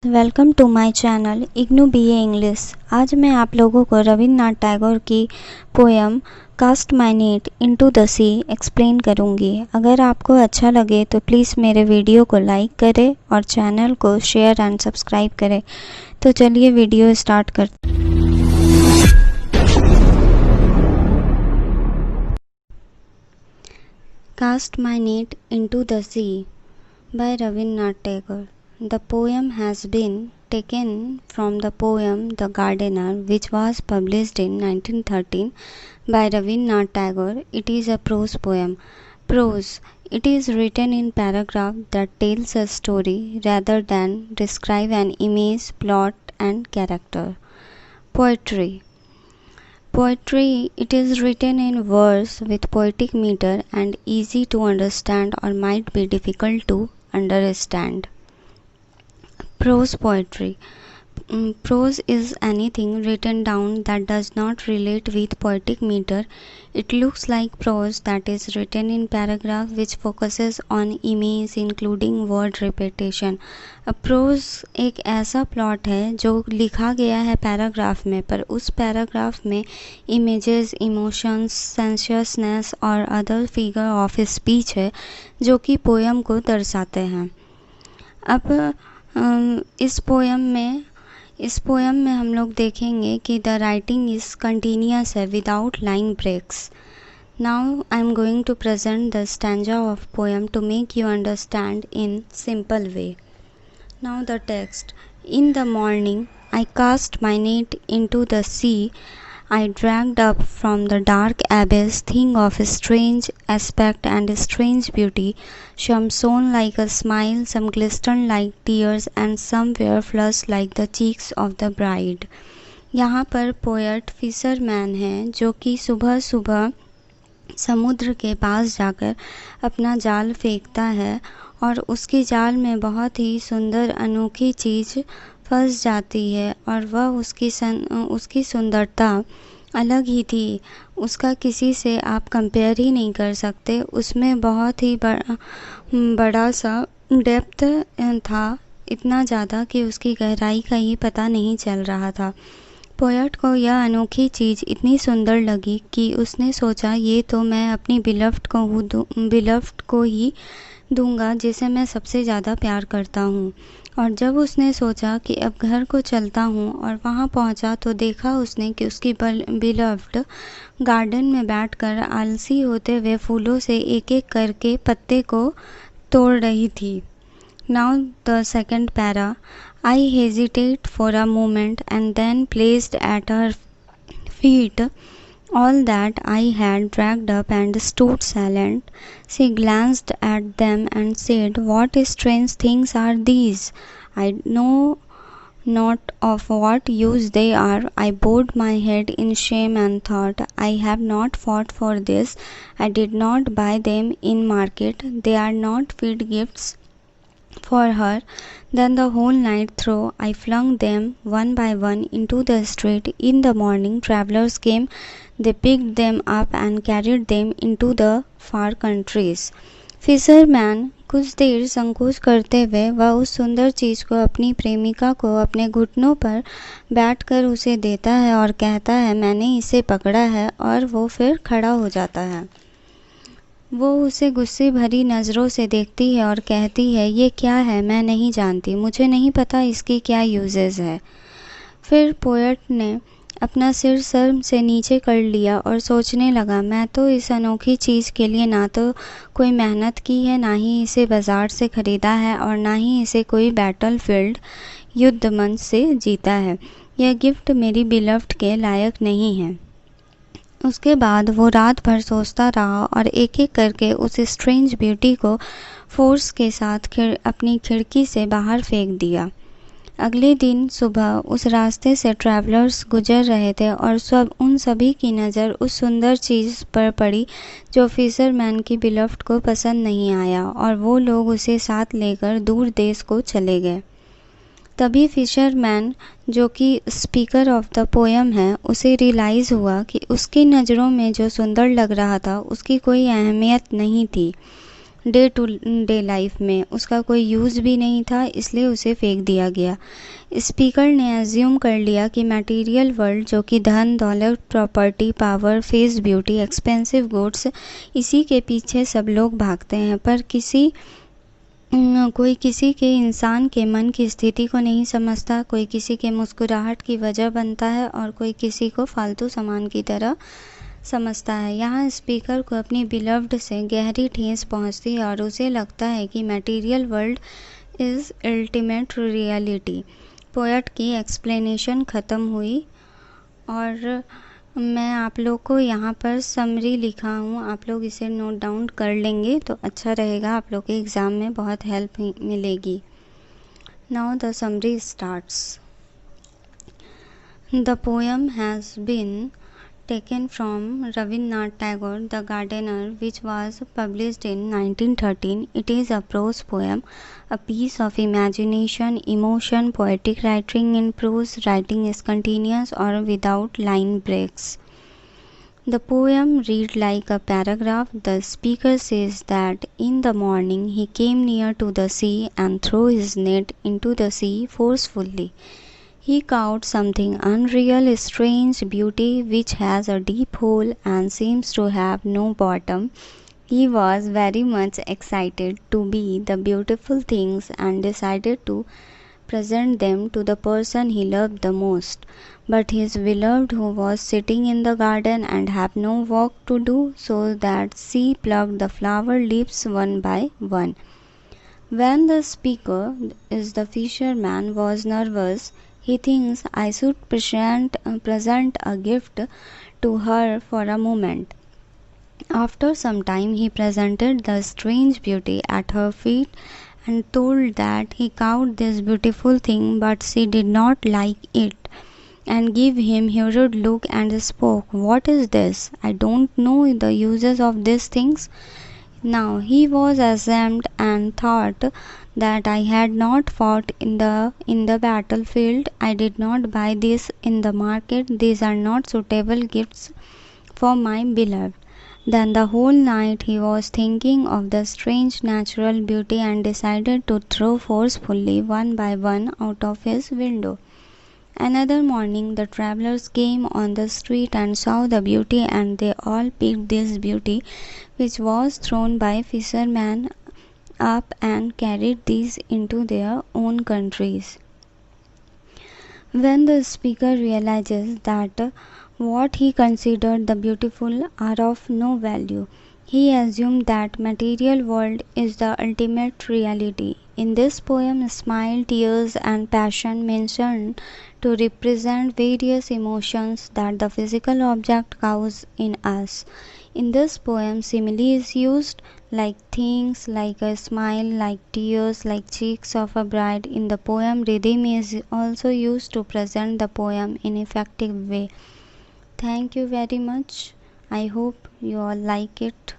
Welcome to my channel IGNOU BA English. आज मैं आप लोगों को रविन्द्रनाथ टैगोर की poem cast my net into the sea explain करूंगी। अगर आपको अच्छा लगे तो प्लीज़ मेरे वीडियो को लाइक करें और चैनल को शेयर एंड सब्सक्राइब करें। तो चलिए वीडियो स्टार्ट करते हैं। Cast my net into the sea by Rabindranath Tagore. The poem has been taken from the poem The Gardener, which was published in 1913 by Rabindranath Tagore. It is a prose poem. Prose. It is written in paragraph that tells a story rather than describe an image, plot and character. Poetry. Poetry, it is written in verse with poetic meter and easy to understand or might be difficult to understand. Prose poetry. Prose is anything written down that does not relate with poetic meter. It looks like prose that is written in paragraph which focuses on image including word repetition. Prose एक ऐसा plot है जो लिखा गया है paragraph में, पर उस पैराग्राफ में इमेजेस, इमोशंस, सेंशियसनेस और अदर फिगर ऑफ स्पीच है जो कि पोयम को दर्शाते हैं। अब इस पोयम में हम लोग देखेंगे कि द राइटिंग इज़ कंटिन्यूअस है without line breaks. Now I am going to present the stanza of poem to make you understand in simple way. Now the text. In the morning I cast my net into the sea. I dragged up from the dark abyss thing of strange aspect and strange beauty, some shone like a smile, some glistened like tears, and some were flushed like the cheeks of the bride. यहाँ पर poet fisherman है जो कि सुबह सुबह समुद्र के पास जाकर अपना जाल फेंकता है और उसकी जाल में बहुत ही सुंदर अनोखी चीज़ फंस जाती है और वह उसकी सुंदरता अलग ही थी। उसका किसी से आप कंपेयर ही नहीं कर सकते। उसमें बहुत ही बड़ा सा डेप्थ था, इतना ज़्यादा कि उसकी गहराई का ही पता नहीं चल रहा था। पोएट को यह अनोखी चीज़ इतनी सुंदर लगी कि उसने सोचा ये तो मैं अपनी बिलफ्ट को ही दूंगा जिसे मैं सबसे ज़्यादा प्यार करता हूँ। और जब उसने सोचा कि अब घर को चलता हूँ और वहाँ पहुँचा तो देखा उसने कि उसकी बिलफ्ट गार्डन में बैठकर आलसी होते हुए फूलों से एक एक करके पत्ते को तोड़ रही थी। Now the second para. I hesitate for a moment and then placed at her feet all that I had dragged up and stood silent. She glanced at them and said, "What strange things are these? I know not of what use they are." I bowed my head in shame and thought, I have not fought for this. I did not buy them in market. They are not fit gifts for her. Then the whole night through I flung them one by one into the street. In the morning travelers came. They picked them up and carried them into the far countries. Fisherman कुछ देर संकोच करते हुए वह उस सुंदर चीज़ को अपनी प्रेमिका को अपने घुटनों पर बैठकर उसे देता है और कहता है मैंने इसे पकड़ा है, और वो फिर खड़ा हो जाता है। वो उसे गुस्से भरी नज़रों से देखती है और कहती है ये क्या है, मैं नहीं जानती, मुझे नहीं पता इसकी क्या यूजेस है। फिर पोएट ने अपना सिर शर्म से नीचे कर लिया और सोचने लगा मैं तो इस अनोखी चीज़ के लिए ना तो कोई मेहनत की है, ना ही इसे बाज़ार से ख़रीदा है और ना ही इसे कोई बैटलफील्ड युद्ध मंच से जीता है। यह गिफ्ट मेरी बिलफ्ट के लायक नहीं है। उसके बाद वो रात भर सोचता रहा और एक एक करके उस स्ट्रेंज ब्यूटी को फोर्स के साथ अपनी खिड़की से बाहर फेंक दिया। अगले दिन सुबह उस रास्ते से ट्रैवलर्स गुजर रहे थे और उन सभी की नज़र उस सुंदर चीज़ पर पड़ी जो फिशरमैन की बिलफ्ट को पसंद नहीं आया, और वो लोग उसे साथ लेकर दूर देश को चले गए। तभी फिशरमैन जो कि स्पीकर ऑफ द पोयम है उसे रियलाइज़ हुआ कि उसकी नज़रों में जो सुंदर लग रहा था उसकी कोई अहमियत नहीं थी। डे टू डे लाइफ में उसका कोई यूज़ भी नहीं था, इसलिए उसे फेंक दिया गया। स्पीकर ने एज्यूम कर लिया कि मटेरियल वर्ल्ड, जो कि धन दौलत, property, power, face, beauty, expensive goods, इसी के पीछे सब लोग भागते हैं, पर कोई किसी के इंसान के मन की स्थिति को नहीं समझता, कोई किसी के मुस्कुराहट की वजह बनता है और कोई किसी को फालतू सामान की तरह समझता है। यहाँ स्पीकर को अपनी बिलव्ड से गहरी ठेस पहुँचती है और उसे लगता है कि material world is ultimate reality. Poet की एक्सप्लेनेशन ख़त्म हुई और मैं आप लोग को यहाँ पर समरी लिखा हूँ, आप लोग इसे नोट डाउन कर लेंगे तो अच्छा रहेगा, आप लोग के एग्ज़ाम में बहुत हेल्प मिलेगी। Now the summary starts. The poem has been taken from Rabindranath Tagore, The Gardener, which was published in 1913. It is a prose poem, a piece of imagination, emotion, poetic writing in prose. Writing is continuous or without line breaks. The poem reads like a paragraph. The speaker says that in the morning he came near to the sea and threw his net into the sea forcefully. He caught something unreal, strange beauty which has a deep hole and seems to have no bottom. He was very much excited to be the beautiful things and decided to present them to the person he loved the most. But his beloved, who was sitting in the garden and had no work to do, so that she plucked the flower leaves one by one. When the speaker is the fisherman was nervous, he thinks I should present a gift to her for a moment. After some time he presented the strange beauty at her feet and told that he caught this beautiful thing, but she did not like it and gave him hurried look and spoke, "What is this? I don't know the uses of these things." Now he was ashamed and thought that I had not fought in the battlefield. I did not buy these in the market. These are not suitable gifts for my beloved. Then the whole night he was thinking of the strange natural beauty and decided to throw forcefully one by one out of his window. Another morning the travellers came on the street and saw the beauty, and they all picked this beauty which was thrown by fishermen up and carried these into their own countries. When the speaker realizes that what he considered the beautiful are of no value, he assumed that material world is the ultimate reality. In this poem, smile, tears, and passion mentioned to represent various emotions that the physical object causes in us. In this poem, simile is used like things, like a smile, like tears, like cheeks of a bride. In the poem, rhythm is also used to present the poem in effective way. Thank you very much. I hope you all like it.